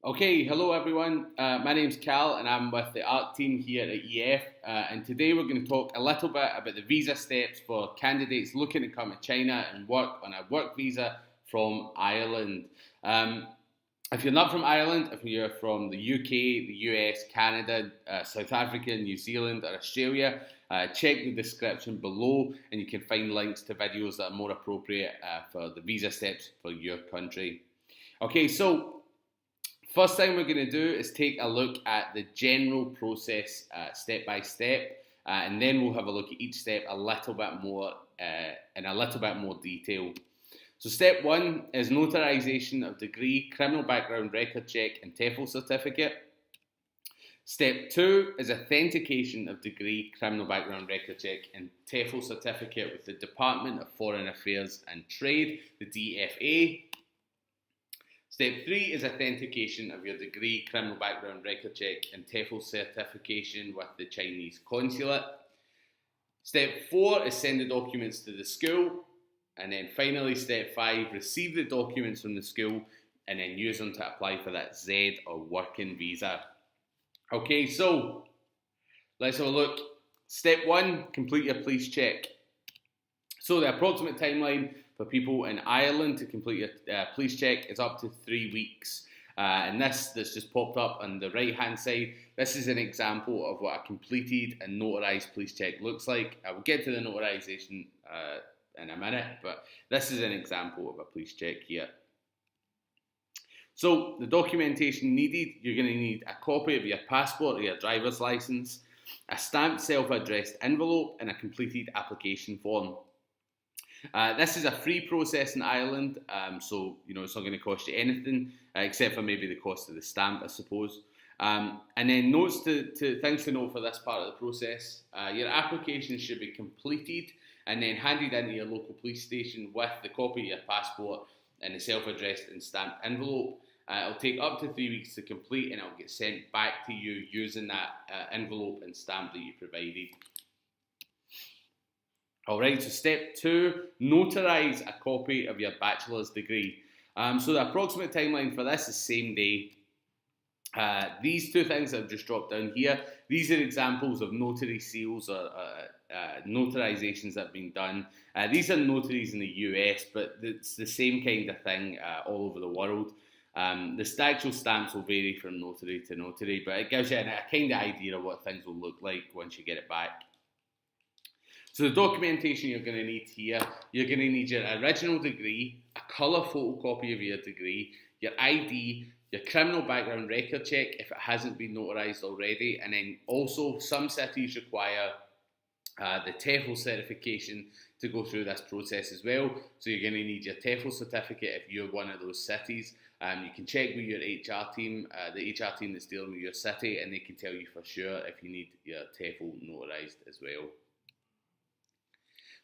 Okay, hello everyone. My name's Cal and I'm with the ARC team here at EF. And today we're going to talk a little bit about the visa steps for candidates looking to come to China and work on a work visa from Ireland. If you're not from Ireland, if you're from the UK, the US, Canada, South Africa, New Zealand, or Australia, check the description below and you can find links to videos that are more appropriate for the visa steps for your country. Okay, so first thing we're going to do is take a look at the general process step by step, and then we'll have a look at each step a little bit more in a little bit more detail. So step one is notarization of degree, criminal background record check, and TEFL certificate. Step two is authentication of degree, criminal background record check, and TEFL certificate with the Department of Foreign Affairs and Trade, the DFA. Step 3 is authentication of your degree, criminal background record check, and TEFL certification with the Chinese consulate. Step 4 is send the documents to the school. And then finally, step 5, receive the documents from the school and then use them to apply for that Z or working visa. Okay, so let's have a look. Step 1, complete your police check. So the approximate timeline for people in Ireland to complete a police check is up to 3 weeks. And this that's just popped up on the right hand side, this is an example of what a completed and notarized police check looks like. I will get to the notarization in a minute, but this is an example of a police check here. So the documentation needed, you're going to need a copy of your passport or your driver's license, a stamped self-addressed envelope, and a completed application form. This is a free process in Ireland, so it's not going to cost you anything except for maybe the cost of the stamp, I suppose. And then notes to things to note for this part of the process. Your application should be completed and then handed into your local police station with the copy of your passport and the self-addressed and stamped envelope. It'll take up to 3 weeks to complete and it'll get sent back to you using that envelope and stamp that you provided. Alright, so step 2, notarise a copy of your bachelor's degree. So the approximate timeline for this is same day. These two things that I've just dropped down here, these are examples of notary seals or notarizations that have been done. These are notaries in the US, but it's the same kind of thing all over the world. The actual stamps will vary from notary to notary, but it gives you a kind of idea of what things will look like once you get it back. So the documentation you're going to need here, you're going to need your original degree, a colour photocopy of your degree, your ID, your criminal background record check if it hasn't been notarised already, and then also some cities require the TEFL certification to go through this process as well. So you're going to need your TEFL certificate if you're one of those cities. You can check with your HR team, the HR team that's dealing with your city, and they can tell you for sure if you need your TEFL notarised as well.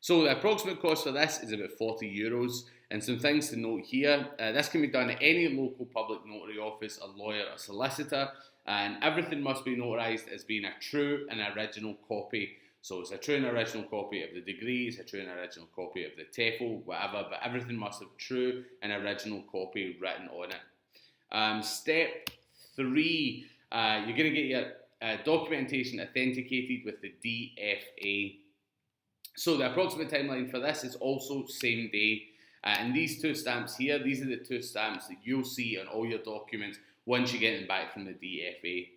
So the approximate cost for this is about €40, and some things to note here. This can be done at any local public notary office, a lawyer or solicitor, and everything must be notarised as being a true and original copy. So it's a true and original copy of the degree, it's a true and original copy of the TEFL, whatever, but everything must have true and original copy written on it. Step 3, you're going to get your documentation authenticated with the DFA. So the approximate timeline for this is also same day. And these two stamps here, these are the two stamps that you'll see on all your documents once you get them back from the DFA.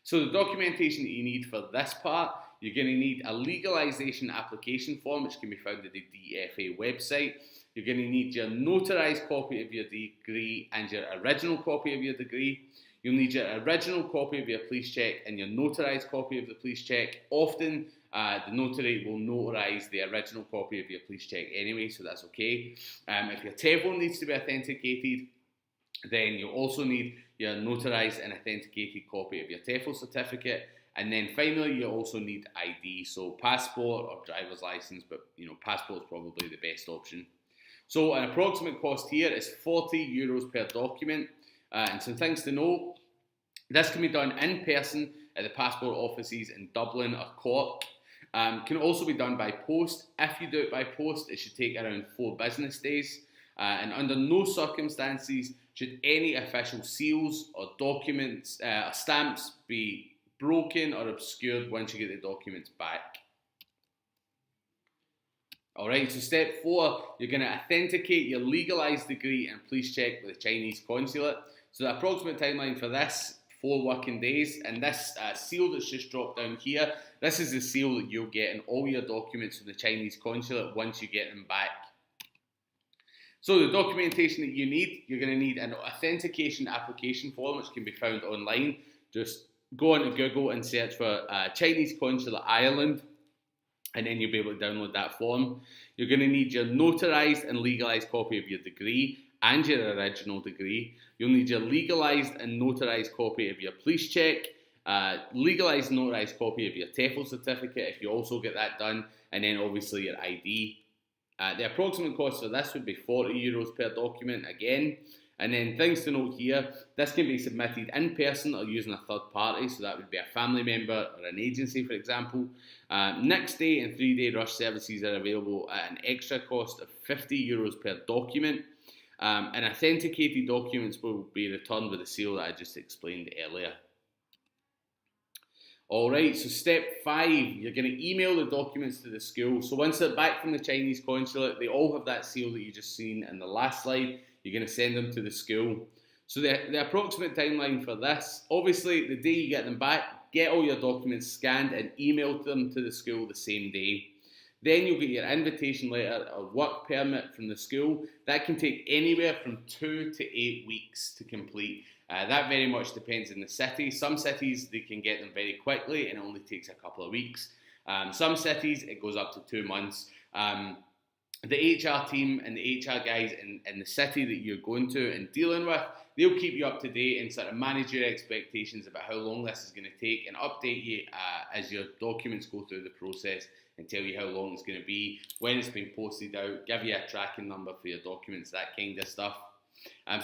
So the documentation that you need for this part, you're going to need a legalisation application form, which can be found at the DFA website. You're going to need your notarised copy of your degree and your original copy of your degree. You'll need your original copy of your police check and your notarised copy of the police check. Often, the notary will notarise the original copy of your police check anyway, so that's okay. If your TEFL needs to be authenticated, then you'll also need your notarised and authenticated copy of your TEFL certificate. And then finally, you also need ID, so passport or driver's license, but passport is probably the best option. So an approximate cost here is €40 per document. And some things to know, this can be done in person at the passport offices in Dublin or Cork. Can also be done by post. If you do it by post, it should take around 4 business days. And under no circumstances Should any official seals or documents or stamps be broken or obscured once you get the documents back? Alright, so step 4, you're going to authenticate your legalised degree and police check with the Chinese consulate. So the approximate timeline for this, 4 working days, and this seal that's just dropped down here, this is the seal that you'll get in all your documents from the Chinese consulate once you get them back. So the documentation that you need, you're going to need an authentication application form, which can be found online. Just go onto Google and search for Chinese Consulate Ireland, and then you'll be able to download that form. You're going to need your notarised and legalised copy of your degree and your original degree. You'll need your legalised and notarised copy of your police check, legalised and notarised copy of your TEFL certificate if you also get that done, and then obviously your ID. The approximate cost for this would be €40 per document again. And then things to note here, this can be submitted in person or using a third party, so that would be a family member or an agency, for example. Next day and 3-day rush services are available at an extra cost of €50 per document. And authenticated documents will be returned with the seal that I just explained earlier. Alright, so step 5, you're going to email the documents to the school. So once they're back from the Chinese consulate, they all have that seal that you just seen in the last slide. You're going to send them to the school. So the approximate timeline for this, obviously the day you get them back, get all your documents scanned and emailed them to the school the same day. Then you'll get your invitation letter or work permit from the school. That can take anywhere from 2 to 8 weeks to complete. That very much depends on the city. Some cities, they can get them very quickly and it only takes a couple of weeks. Some cities, it goes up to 2 months. The HR team and the HR guys in the city that you're going to and dealing with, they'll keep you up to date and sort of manage your expectations about how long this is going to take and update you as your documents go through the process and tell you how long it's going to be, when it's been posted out, give you a tracking number for your documents, that kind of stuff.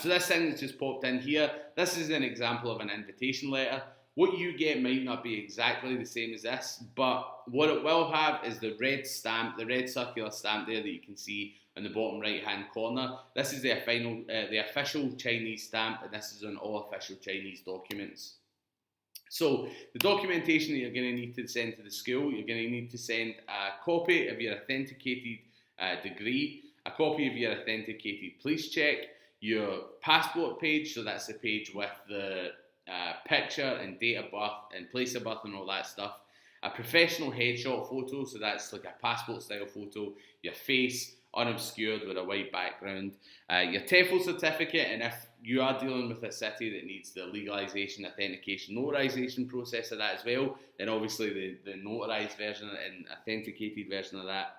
So this thing that's just popped in here, this is an example of an invitation letter. What you get might not be exactly the same as this, but what it will have is the red stamp, the red circular stamp there that you can see in the bottom right hand corner. This is the official Chinese stamp, and this is on all official Chinese documents. So the documentation that you're going to need to send to the school, you're going to need to send a copy of your authenticated degree, a copy of your authenticated police check, your passport page, so that's the page with the picture and date of birth and place of birth and all that stuff, a professional headshot photo, so that's like a passport style photo, your face unobscured with a white background, your TEFL certificate, and if you are dealing with a city that needs the legalisation, authentication, notarisation process of that as well, then obviously the notarised version and authenticated version of that.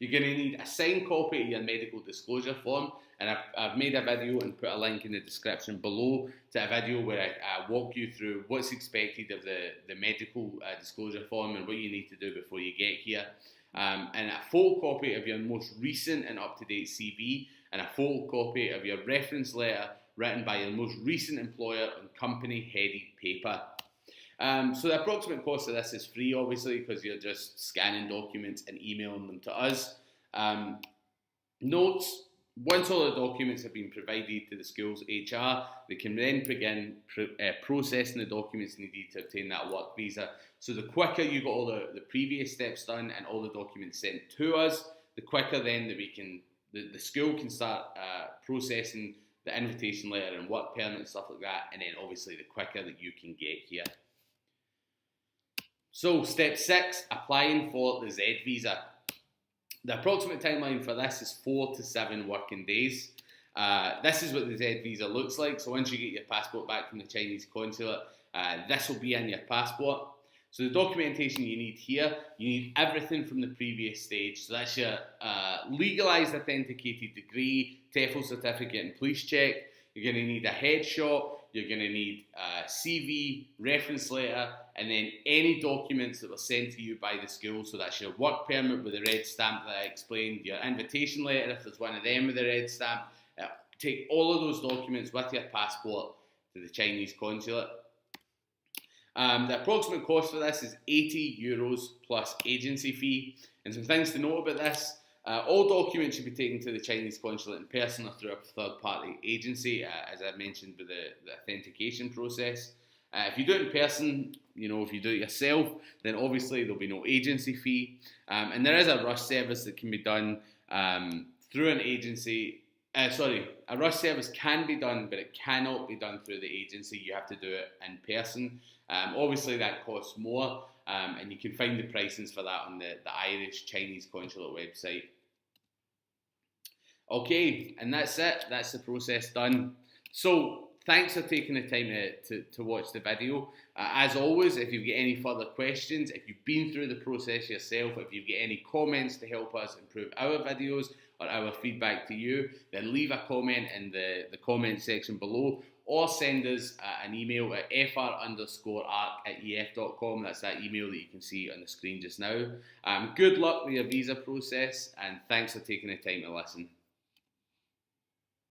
You're going to need a signed copy of your medical disclosure form, and I've made a video and put a link in the description below to a video where I walk you through what's expected of the medical disclosure form and what you need to do before you get here. And a photocopy of your most recent and up-to-date CV, and a photocopy of your reference letter written by your most recent employer on company-headed paper. So the approximate cost of this is free, obviously, because you're just scanning documents and emailing them to us. Notes, once all the documents have been provided to the school's HR, they can then begin processing the documents needed to obtain that work visa. So the quicker you got all the previous steps done and all the documents sent to us, the quicker then that the school can start processing the invitation letter and work permit and stuff like that, and then obviously the quicker that you can get here. So step 6, applying for the Z visa. The approximate timeline for this is 4 to 7 working days. This is what the Z visa looks like. So once you get your passport back from the Chinese consulate, this will be in your passport. So the documentation you need here, you need everything from the previous stage. So that's your legalised authenticated degree, TEFL certificate and police check. You're going to need a headshot, you're going to need a CV, reference letter, and then any documents that were sent to you by the school. So that's your work permit with the red stamp that I explained, your invitation letter if there's one of them with the red stamp. Take all of those documents with your passport to the Chinese consulate. The approximate cost for this is €80 plus agency fee. And some things to note about this, All documents should be taken to the Chinese consulate in person or through a third-party agency, as I mentioned with the authentication process. If you do it in person, if you do it yourself, then obviously there'll be no agency fee. And there is a rush service that can be done through an agency. A rush service can be done, but it cannot be done through the agency. You have to do it in person. Obviously, that costs more, and you can find the pricings for that on the Irish Chinese consulate website. Okay, and that's it. That's the process done. So, thanks for taking the time to watch the video. As always, if you've got any further questions, if you've been through the process yourself, if you've got any comments to help us improve our videos or our feedback to you, then leave a comment in the comment section below, or send us an email at fr_arc@ef.com. That's that email that you can see on the screen just now. Good luck with your visa process, and thanks for taking the time to listen.